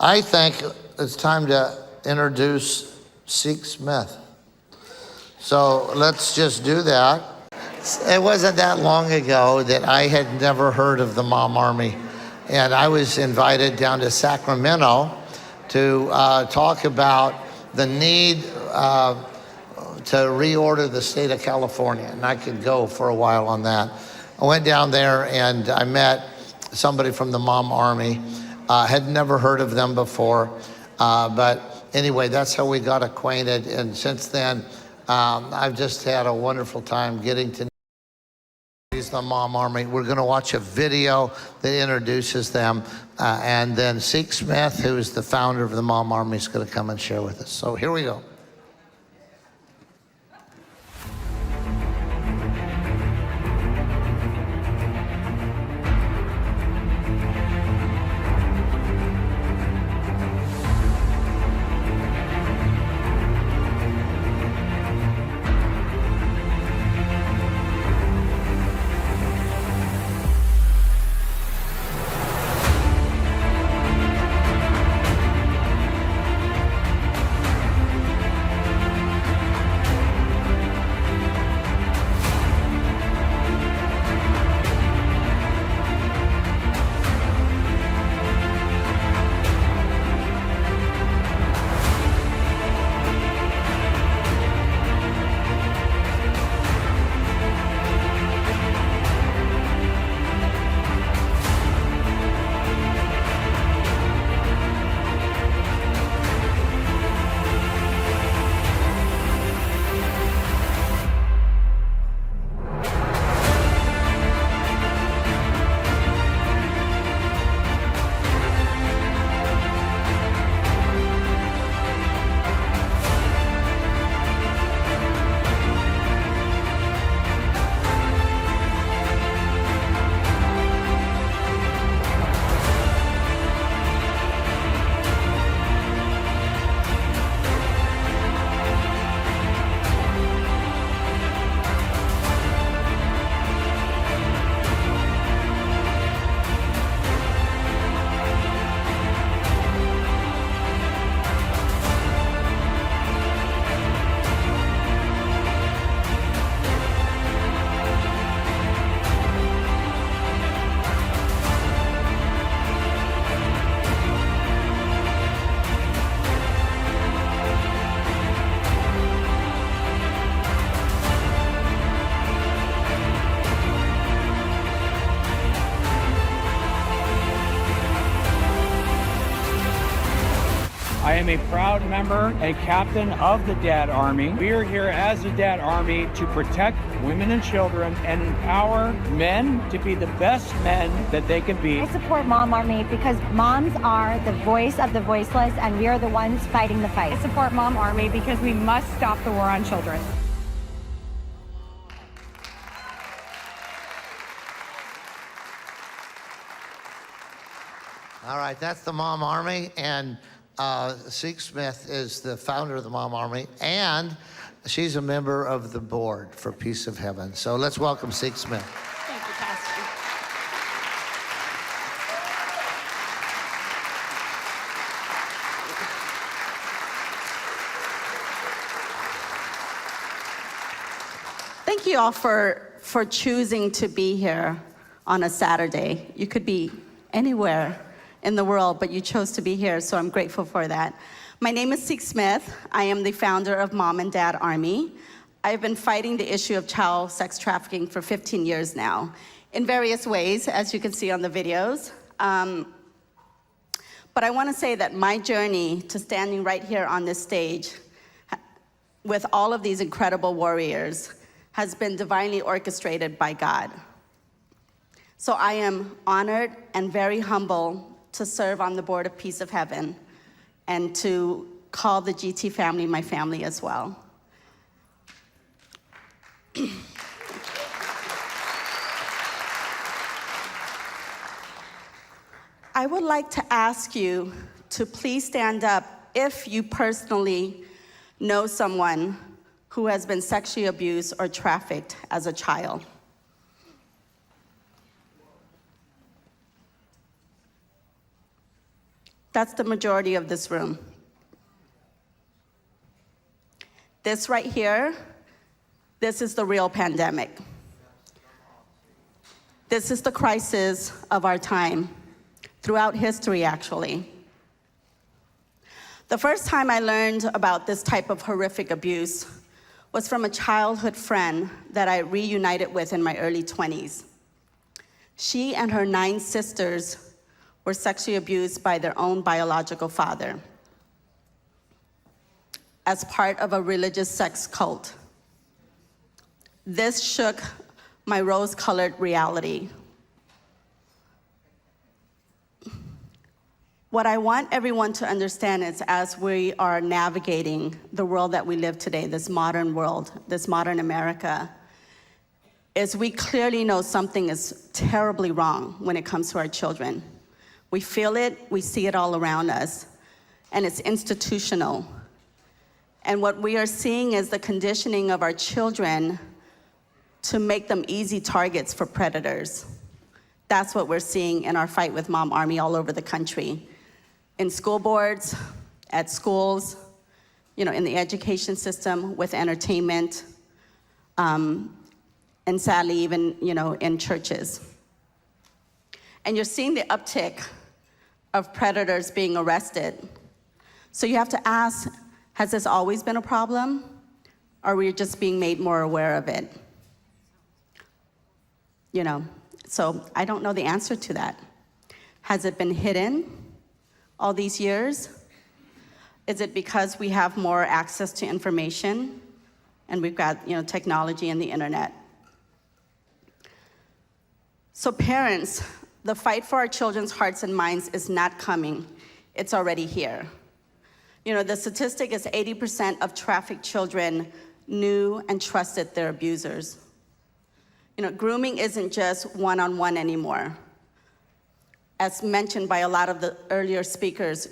I think it's time to introduce Seak Smith. So let's just do that. It wasn't that long ago that I had never heard of the Mom Army. And I was invited down to Sacramento to talk about the need to reorder the state of California. And I could go for a while on that. I went down there and I met somebody from the Mom Army. Had never heard of them before. But anyway, that's how we got acquainted. And since then, I've just had a wonderful time getting to know the Mom Army. We're going to watch a video that introduces them. And then Seak Smith, who is the founder of the Mom Army, is going to come and share with us. So here we go. I am a proud member and captain of the Dad Army. We are here as the Dad Army to protect women and children and empower men to be the best men that they can be. I support Mom Army because moms are the voice of the voiceless and we are the ones fighting the fight. I support Mom Army because we must stop the war on children. All right, that's the Mom Army, and Seak Smith is the founder of the Mom Army, and she's a member of the board for Peace of Heaven. So let's welcome Seak Smith. Thank you, Pastor. Thank you all for choosing to be here on a Saturday. You could be anywhere in the world, but you chose to be here, so I'm grateful for that. My name is Seak Smith. I am the founder of Mom and Dad Army. I've been fighting the issue of child sex trafficking for 15 years now, in various ways, as you can see on the videos. But I want to say that my journey to standing right here on this stage with all of these incredible warriors has been divinely orchestrated by God. So I am honored and very humble to serve on the board of Peace of Heaven and to call the GT family my family as well. I would like to ask you to please stand up if you personally know someone who has been sexually abused or trafficked as a child. That's the majority of this room. This right here, this is the real pandemic. This is the crisis of our time, throughout history, actually. The first time I learned about this type of horrific abuse was from a childhood friend that I reunited with in my early 20s. She and her 9 sisters were sexually abused by their own biological father as part of a religious sex cult. This shook my rose-colored reality. What I want everyone to understand is, as we are navigating the world that we live today, this modern world, this modern America, is we clearly know something is terribly wrong when it comes to our children. We feel it, we see it all around us, and it's institutional. And what we are seeing is the conditioning of our children to make them easy targets for predators. That's what we're seeing in our fight with Mom Army all over the country. In school boards, at schools, in the education system, with entertainment, and sadly even, in churches. And you're seeing the uptick of predators being arrested. So you have to ask, has this always been a problem? Or are we just being made more aware of it? So I don't know the answer to that. Has it been hidden all these years? Is it because we have more access to information and we've got, technology and the internet? So parents, the fight for our children's hearts and minds is not coming. It's already here. The statistic is 80% of trafficked children knew and trusted their abusers. Grooming isn't just one-on-one anymore. As mentioned by a lot of the earlier speakers,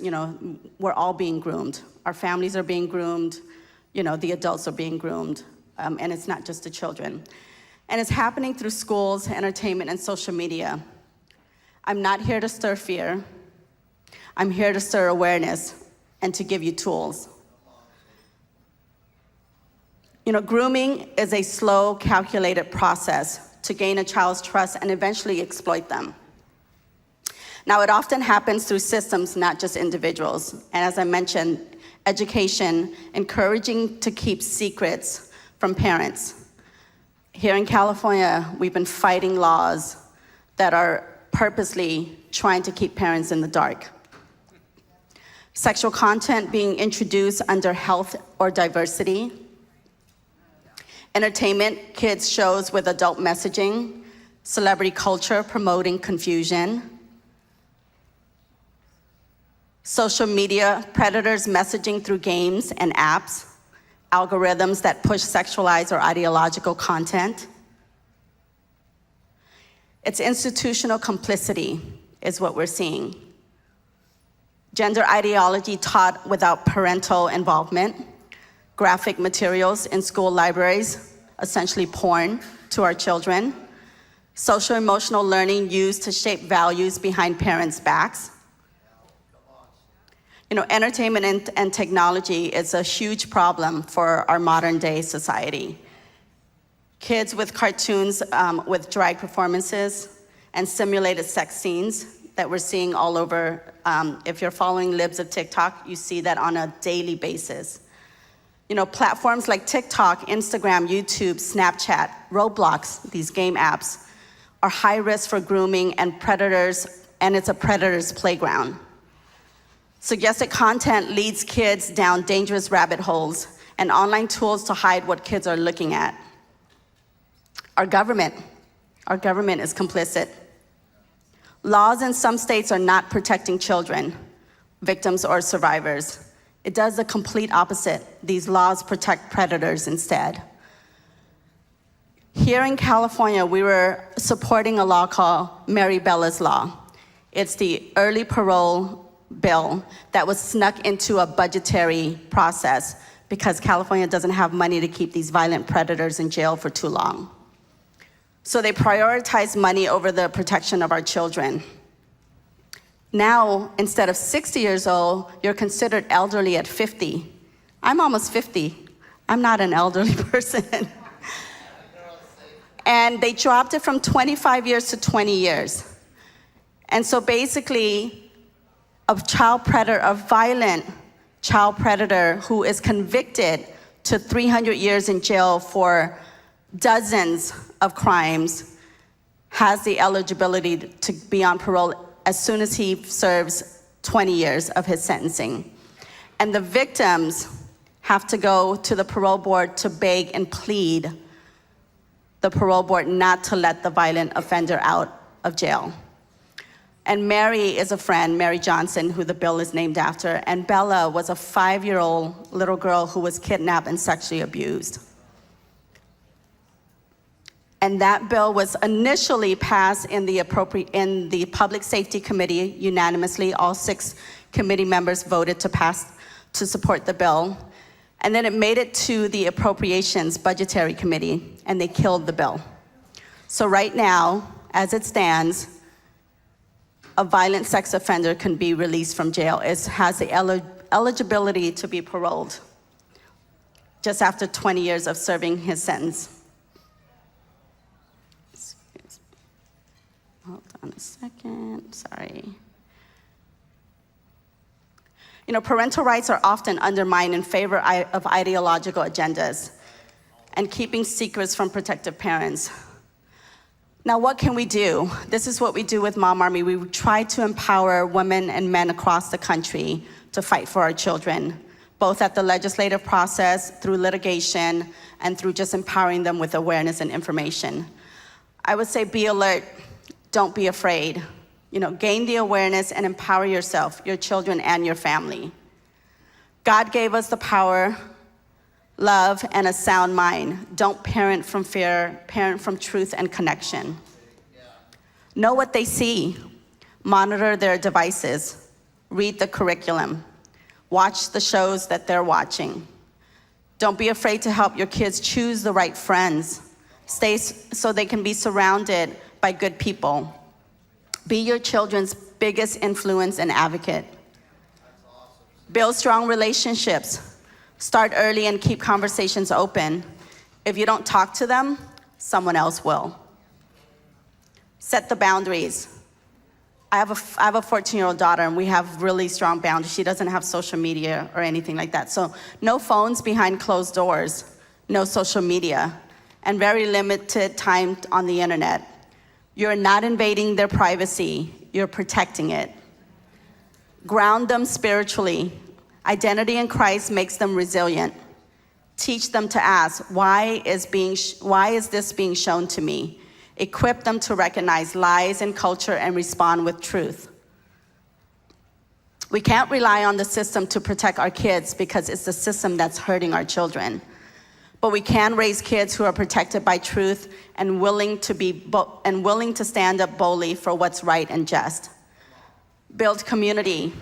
we're all being groomed. Our families are being groomed, the adults are being groomed, and it's not just the children. And it's happening through schools, entertainment, and social media. I'm not here to stir fear. I'm here to stir awareness and to give you tools. Grooming is a slow, calculated process to gain a child's trust and eventually exploit them. Now, it often happens through systems, not just individuals. And as I mentioned, education, encouraging to keep secrets from parents. Here in California, we've been fighting laws that are purposely trying to keep parents in the dark. Sexual content being introduced under health or diversity. Entertainment, kids shows with adult messaging. Celebrity culture promoting confusion. Social media, predators messaging through games and apps. Algorithms that push sexualized or ideological content. It's institutional complicity is what we're seeing. Gender ideology taught without parental involvement. Graphic materials in school libraries, essentially porn to our children. Social emotional learning used to shape values behind parents' backs. Entertainment and technology is a huge problem for our modern day society. Kids with cartoons with drag performances and simulated sex scenes that we're seeing all over. If you're following libs of TikTok, you see that on a daily basis. Platforms like TikTok, Instagram, YouTube, Snapchat, Roblox, these game apps, are high risk for grooming and predators, and it's a predator's playground. Suggested content leads kids down dangerous rabbit holes and online tools to hide what kids are looking at. Our government is complicit. Laws in some states are not protecting children, victims, or survivors. It does the complete opposite. These laws protect predators instead. Here in California, we were supporting a law called Mary Bella's Law. It's the early parole bill that was snuck into a budgetary process because California doesn't have money to keep these violent predators in jail for too long. So they prioritize money over the protection of our children. Now, instead of 60 years old, you're considered elderly at 50. I'm almost 50. I'm not an elderly person. And they dropped it from 25 years to 20 years. And so basically, a violent child predator who is convicted to 300 years in jail for dozens of crimes has the eligibility to be on parole as soon as he serves 20 years of his sentencing. And the victims have to go to the parole board to beg and plead the parole board not to let the violent offender out of jail. And Mary is a friend, Mary Johnson, who the bill is named after, and Bella was a 5-year-old little girl who was kidnapped and sexually abused. And that bill was initially passed in the Public Safety Committee unanimously. All 6 committee members voted to support the bill. And then it made it to the Appropriations Budgetary Committee, and they killed the bill. So right now, as it stands, a violent sex offender can be released from jail. It has the eligibility to be paroled just after 20 years of serving his sentence. Hold on a second, sorry. You know, parental rights are often undermined in favor of ideological agendas and keeping secrets from protective parents. Now, what can we do? This is what we do with Mom Army. We try to empower women and men across the country to fight for our children, both at the legislative process, through litigation, and through just empowering them with awareness and information. I would say be alert, don't be afraid. You know, gain the awareness and empower yourself, your children, and your family. God gave us the power, love, and a sound mind. Don't parent from fear, parent from truth and connection. Know what they see. Monitor their devices. Read the curriculum. Watch the shows that they're watching. Don't be afraid to help your kids choose the right friends. Stay so they can be surrounded by good people. Be your children's biggest influence and advocate. Build strong relationships. Start early and keep conversations open. If you don't talk to them, someone else will. Set the boundaries. I have a 14-year-old daughter, and we have really strong boundaries. She doesn't have social media or anything like that. So no phones behind closed doors, no social media, and very limited time on the internet. You're not invading their privacy, you're protecting it. Ground them spiritually. Identity in Christ makes them resilient. Teach them to ask, why is this being shown to me? Equip them to recognize lies and culture and respond with truth. We can't rely on the system to protect our kids because it's the system that's hurting our children. But we can raise kids who are protected by truth and willing to stand up boldly for what's right and just. Build community.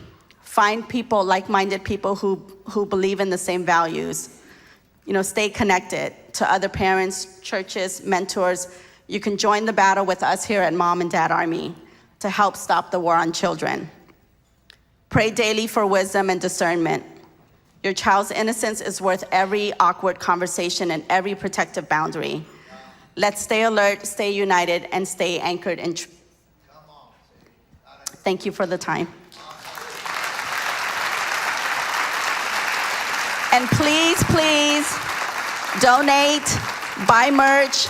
Find people, like-minded people who believe in the same values. You know, stay connected to other parents, churches, mentors. You can join the battle with us here at Mom and Dad Army to help stop the war on children. Pray daily for wisdom and discernment. Your child's innocence is worth every awkward conversation and every protective boundary. Let's stay alert, stay united, and stay anchored in truth. Thank you for the time. And please, please, donate, buy merch,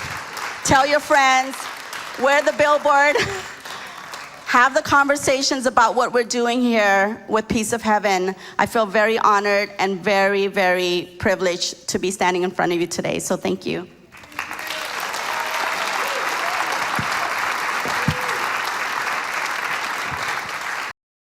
tell your friends, wear the billboard, have the conversations about what we're doing here with Piece of Heaven. I feel very honored and very, very privileged to be standing in front of you today, so thank you.